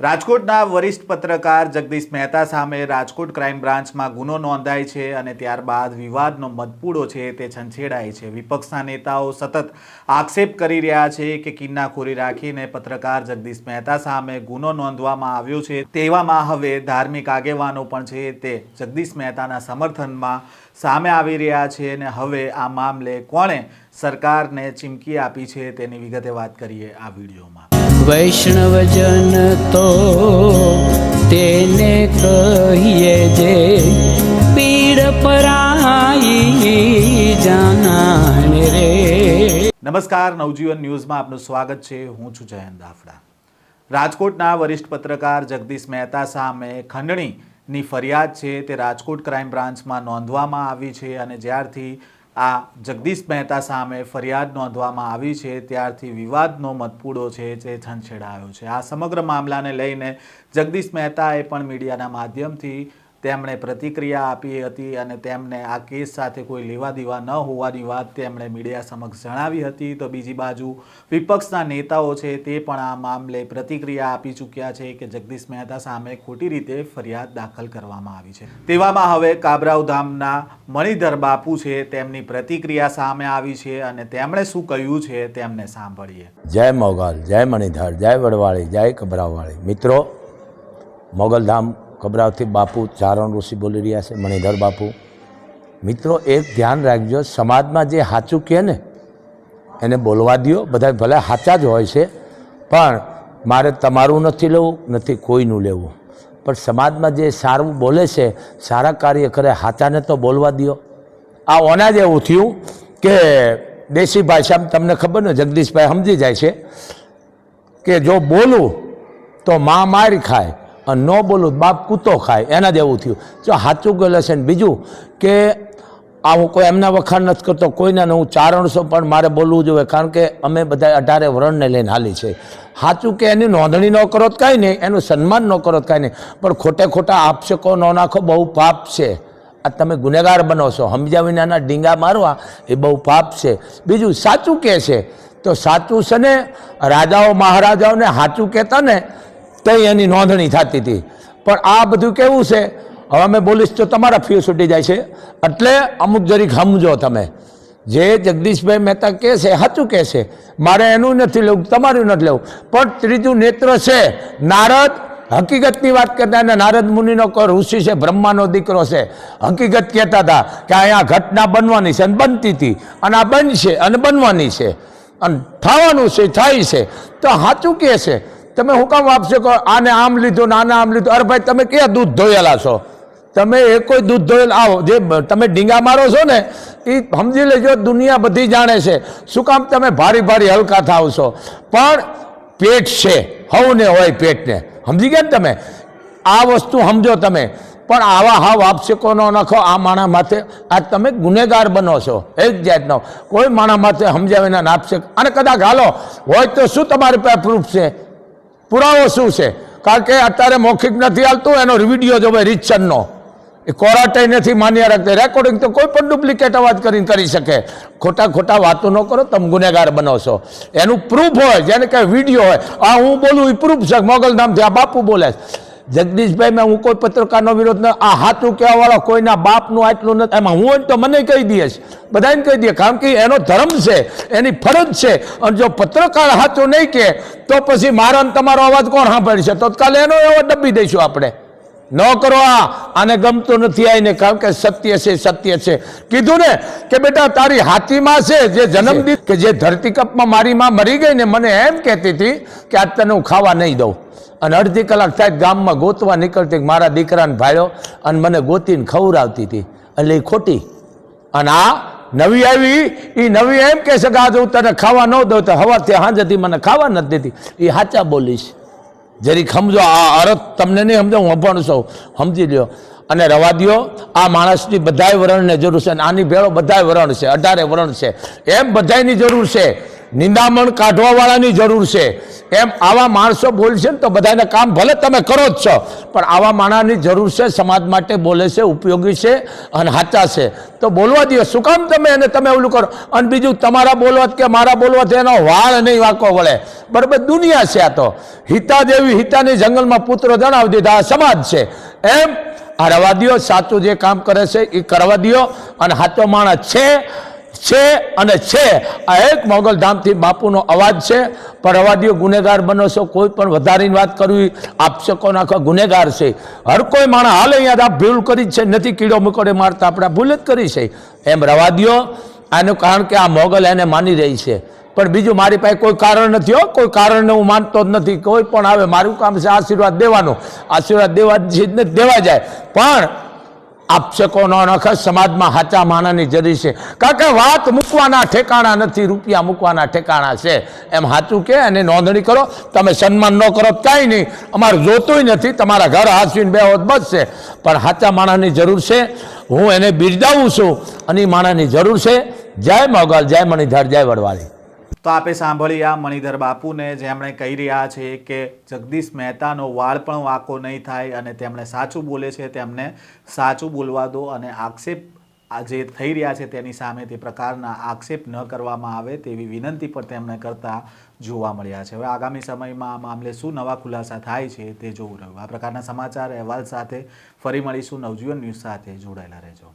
રાજકોટના વરિષ્ઠ પત્રકાર જગદીશ મહેતા સામે રાજકોટ ક્રાઇમ બ્રાન્ચમાં ગુનો નોંધાય છે અને ત્યારબાદ વિવાદનો મધપૂડો છે તે છંછેડાય છે। વિપક્ષના નેતાઓ સતત આક્ષેપ કરી રહ્યા છે કે કિન્નાખોરી રાખીને પત્રકાર જગદીશ મહેતા સામે ગુનો નોંધવામાં આવ્યો છે। તેવામાં હવે ધાર્મિક આગેવાનો પણ છે તે જગદીશ મહેતાના સમર્થનમાં સામે આવી રહ્યા છે અને હવે આ મામલે કોણે સરકારને ચીમકી આપી છે તેની વિગતે વાત કરીએ આ વિડીયોમાં। વૈષ્ણવજન તો તેને કહીએ જે પીડ પરાઈ જાનાને રે। નમસ્કાર, નવજીવન ન્યૂઝમાં આપનું સ્વાગત છે। હું છું જયંત દાફડા। રાજકોટના વરિષ્ઠ પત્રકાર જગદીશ મહેતા સામે ખંડણીની ફરિયાદ છે તે રાજકોટ ક્રાઇમ બ્રાન્ચમાં નોંધવામાં આવી છે અને જ્યારથી આ જગદીશ મહેતા સામે ફરિયાદ નોંધવામાં આવી છે ત્યારથી વિવાદનો મધપૂડો છે તે છંછેડાયો છે। આ સમગ્ર મામલાને લઈને જગદીશ મહેતાએ પણ મીડિયાના માધ્યમથી તેમણે પ્રતિક્રિયા આપી હતી અને તેમને આ કેસ સાથે કોઈ લેવા દેવા ન હોવાની વાત તેમણે મીડિયા સમક્ષ જણાવી હતી। તો બીજી બાજુ વિપક્ષના નેતાઓ છે તે પણ આ મામલે પ્રતિક્રિયા આપી ચૂક્યા છે કે જગદીશ મહેતા સામે ખોટી રીતે ફરિયાદ દાખલ કરવામાં આવી છે। તેવામાં હવે કાબરાઉ ધામના મણિધર બાપુ છે તેમની પ્રતિક્રિયા સામે આવી છે અને તેમણે શું કહ્યું છે તેમને સાંભળીએ। જય મોગલ, જય મણિધર, જય વડવાળી, જય કબરાવાળી। મિત્રો, મોગલધામ કબરાવથી બાપુ ચારણ ઋષિ બોલી રહ્યા છે, મણિધર બાપુ। મિત્રો, એક ધ્યાન રાખજો, સમાજમાં જે સાચું કહે ને એને બોલવા દો। બધા ભલે સાચા જ હોય છે, પણ મારે તમારું નથી લેવું, નથી કોઈનું લેવું, પણ સમાજમાં જે સારું બોલે છે, સારા કાર્ય કરે, સાચાને તો બોલવા દો। આ ઓના જ એવું થયું કે દેશી ભાષામાં તમને ખબર ને, જગદીશભાઈ સમજી જાય છે કે જો બોલું તો માં મારી ખાય અને ન બોલું બાપ કૂતો ખાય, એના જેવું થયું। જો સાચું ગયેલું છે ને બીજું કે આ હું કોઈ એમના વખાણ નથી કરતો, કોઈના હું ચારણસો પણ મારે બોલવું જોઈએ, કારણ કે અમે બધા 18 વર્ણને લઈને હાલી છે। સાચું કે એની નોંધણી ન કરો તો કાંઈ નહીં, એનું સન્માન ન કરો તો કાંઈ નહીં, પણ ખોટે ખોટા આપશકો ન નાખો, બહુ પાપ છે। આ તમે ગુનેગાર બનો છો, સમજ્યા વિનાના ડીંગા મારવા એ બહુ પાપ છે। બીજું સાચું કહે છે તો સાચું છે ને, રાજાઓ મહારાજાઓને સાચું કહેતા ને તો એની નોંધણી થતી હતી, પણ આ બધું કેવું છે, હવે અમે બોલીશ તો તમારા ફ્યુ છૂટી જાય છે, એટલે અમુક જરીક સમજો તમે। જે જગદીશભાઈ મહેતા કહે છે સાચું કહે છે, મારે એનું નથી લેવું, તમારું નથી લેવું, પણ ત્રીજું નેત્ર છે નારદ, હકીકતની વાત કરતા હતા। નારદ મુનિનો ઋષિ છે, બ્રહ્માનો દીકરો છે, હકીકત કહેતા હતા કે અહીંયા ઘટના બનવાની છે અને બનતી હતી, અને આ બનશે અને બનવાની છે અને થવાનું છે, થાય છે, તો સાચું કહે છે। તમે હું કામ આપશો કહો આને આમ લીધું ને આને આમ લીધું? અરે ભાઈ, તમે ક્યાં દૂધ ધોયેલા છો? તમે એ કોઈ દૂધ ધોયેલા આવો જે તમે ડીંગા મારો છો ને એ સમજી લેજો, દુનિયા બધી જાણે છે। શું કામ તમે ભારી ભારી હલકા થાવ છો? પણ પેટ છે, હવને હોય પેટને, સમજી ગયા ને તમે? આ વસ્તુ સમજો તમે, પણ આવા હાવ આપશકો ન નાખો આ માણસ માથે, આ તમે ગુનેગાર બનો છો એક જાતનો। કોઈ માણસ માથે સમજાવીને આપશક, અને કદાચ હાલો હોય તો શું તમારી પાસે પ્રૂફ છે, પુરાવો શું છે? કારણ કે અત્યારે મૌખિક નથી હાલતું, એનો વિડીયો જોવે રીતસરનો, એ કોર્ટે નથી માન્ય રાખતી, રેકોર્ડિંગ તો કોઈ પણ ડુપ્લિકેટ અવાજ કરીને કરી શકે। ખોટા ખોટા વાતો ન કરો, તમે ગુનેગાર બનો છો। એનું પ્રૂફ હોય, જેને કંઈ વિડીયો હોય, આ હું બોલું એ પ્રૂફ છે, મોગલધામથી આ બાપુ બોલે છે। જગદીશભાઈ, મેં હું કોઈ પત્રકારનો વિરોધ ન, આ સાચું કહેવાવાળો કોઈના બાપનું આટલું નથી, એમાં હું હોય તો મને કહી દઈશ, બધાને કહી દઈએ, કારણ કે એનો ધર્મ છે, એની ફરજ છે। અને જો પત્રકાર સાચું નહીં કહે તો પછી મારો ને તમારો અવાજ કોણ સાંભળશે? તો કાલે એનો એવો દબી દઈશું આપણે। ન કરો, આને ગમતું નથી આવીને, કારણ કે સત્ય છે, સત્ય છે। કીધું ને કે બેટા તારી હાથીમાં છે જે જન્મ દીધ, કે જે ધરતીકપમાં મારી માં મરી ગઈ ને, મને એમ કહેતી હતી કે આજ તને હું ખાવા નહીં દઉં, અને અડધી કલાક થાય ગામમાં ગોતવા નીકળતી, મારા દીકરાને ભાળ્યો અને મને ગોતીને ખવડાવતી હતી, એટલે એ ખોટી। અને આ નવી આવી, એ નવી એમ કહે છે કે આજે હું તને ખાવા ન દઉં, તો હવાથી સાંજથી મને ખાવા નથી દેતી, એ સાચા બોલીશ। જરીક સમજો, આ અર્થ તમને નહીં સમજો, હું અભણ છું, સમજી લ્યો। અને રવા દો, આ માણસની બધાય વરણને જરૂર છે, અને આની ભેળો બધાય વરણ છે, 18 વરણ છે, એમ બધાયની જરૂર છે। નિંદામણ કાઢવાવાળાની જરૂર છે. એમ આવા માણસો બોલશે ને તો બધાને કામ ભલે તમે કરો જ છો, પણ આવા માણસની જરૂર છે. સમાજ માટે બોલે છે, ઉપયોગી છે અને સાચા છે, તો બોલવા દો. શું કામ તમે ઓલું કરો? અને બીજું, તમારા બોલવાથી કે મારા બોલવાથી એનો વાળ નહીં વાંકો વળે. બરાબર, દુનિયા છે આ તો. હિતા દેવી હિતાની જંગલમાં પુત્રો જણાવી દીધા, આ સમાજ છે. એમ આ રવા દો. સાચું જે કામ કરે છે એ કરવા દો. અને સાચો માણસ છે અને છે. આ એક મોગલધામથી બાપુનો અવાજ છે. પણ રવા દો, ગુનેગાર બનો છો. કોઈ પણ વધારીને વાત કરવી, આપશકો નાખવા ગુનેગાર છે. હર કોઈ માણસ હાલ અહીંયા આ ભૂલ કરી જ છે, નથી કીડો મકોડે મારતા, આપણે ભૂલ જ કરી છે. એમ રવા દો. આનું કારણ કે આ મોગલ એને માની રહી છે. પણ બીજું, મારી પાસે કોઈ કારણ નથી હો. કોઈ કારણને હું માનતો જ નથી. કોઈ પણ આવે, મારું કામ છે આશીર્વાદ દેવાનો. આશીર્વાદ દેવા જાય. પણ આપશકો ન નખે. સમાજમાં સાચા માણસની જરૂર છે. કારણ કે વાત મૂકવાના ઠેકાણા નથી, રૂપિયા મૂકવાના ઠેકાણા છે. એમ સાચું કે અને નોંધણી કરો. તમે સન્માન ન કરો કાંઈ નહીં, અમારે જોતુંય નથી. તમારા ઘર હાંસવીને બે હોત બસ છે. પણ સાચા માણસની જરૂર છે. હું એને બિરદાવું છું અને એ માણસની જરૂર છે. જય મોગલ, જય મણિધર, જય વડવાળી. તો આપે સાંભળ્યા મણિધર બાપુને, જેમણે કહી રહ્યા છે કે જગદીશ મહેતાનો વાળ પણ વાંકો નહીં થાય અને તેમણે સાચું બોલે છે, તેમને સાચું બોલવા દો. અને આક્ષેપ જે થઈ રહ્યા છે તેની સામે તે પ્રકારના આક્ષેપ ન કરવામાં આવે તેવી વિનંતી પણ તેમણે કરતા જોવા મળ્યા છે. હવે આગામી સમયમાં આ મામલે શું નવા ખુલાસા થાય છે તે જોવું રહ્યું. આ પ્રકારના સમાચાર અહેવાલ સાથે ફરી મળીશું. નવજીવન ન્યૂઝ સાથે જોડાયેલા રહેજો.